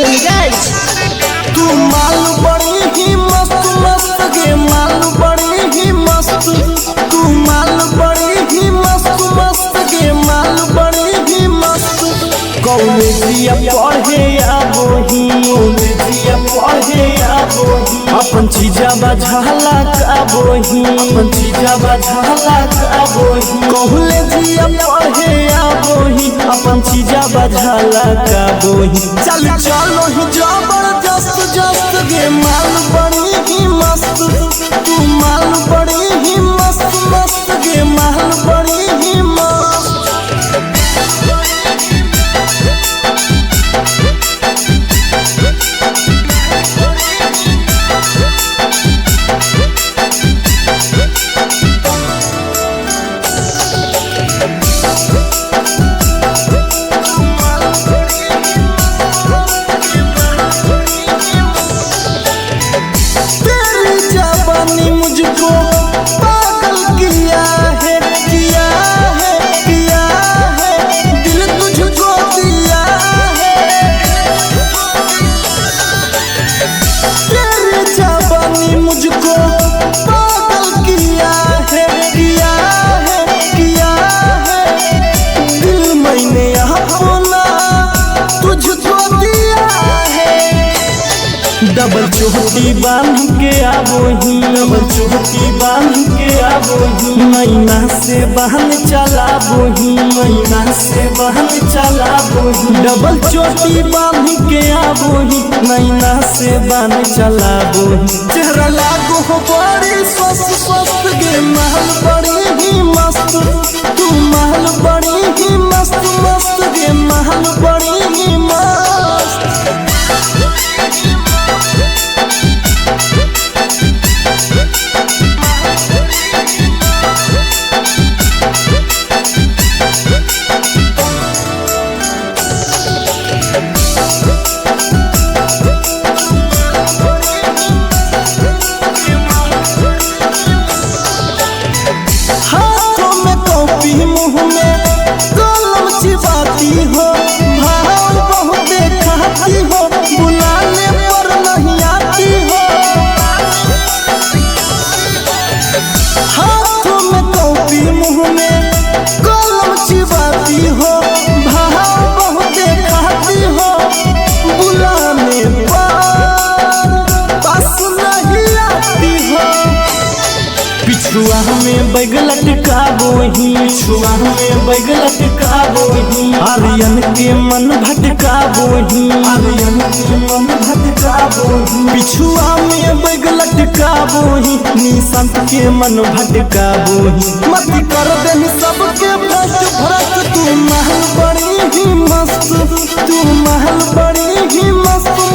नीरज। तू माल बड़ी ही मस्त मस्त गे माल बड़ी ही मस्त। तू माल बड़ी ही मस्त मस्त गे माल बड़ी ही मस्त। कॉलेजिया पढ़े आबोही कॉलेजिया पढ़े आबोही अपन चीजा बझाला काबोही अपन चीजा बझाला काबोही। कॉलेजिया पढ़े आबोही अपन चीजा बझाला काबोही। चल चलो ही जबरदस्त जस्त गे माल बड़ी ही मस्त। तू माल बड़ी ही मस्त मस्त गे माल बड़ी ही मस्त। मुझको पागल किया है किया है किया है दिल तुझको दिया है। तेरी जवानी मुझको पागल किया है किया है किया है दिल मैंने अपना तुझको दिया है। डबल चोटी बांध के आबोही डबल चोटी बांध के आबोही मैना से बहन चलाबोही मैना से बहन चलाबोही। डबल चोटी बांध के आबोही मैना से बहन चलाबोही। चेहरा लागो हो बड़ी स्वस्थ स्वस्थ गे महल बड़ी ही मस्त। तू महल बड़ी ही मस्त मस्त गे महल बड़ी ही मस्त। मुँह में कलम चिबाती हो भाव बहुत खाती हो बुलाने पर नहीं आती हो। हाथों में कॉपी मुँह में कलम चिबाती हो भाव बहुत खाती हो बुलाने पर पास नहीं आती हो। पिछुआ में बैग लटकाबोही पिछुआ में बैग लटकाबोही आर्यन के मन भटकाबोही आर्यन के मन भटकाबोही। पिछुआ में बैग लटकाबोही निशांत के मन भटकाबोही। मत कर देनी सबके भ्रष्ट भ्रष्ट तू महल बड़ी ही मस्त। तू महल बड़ी ही मस्त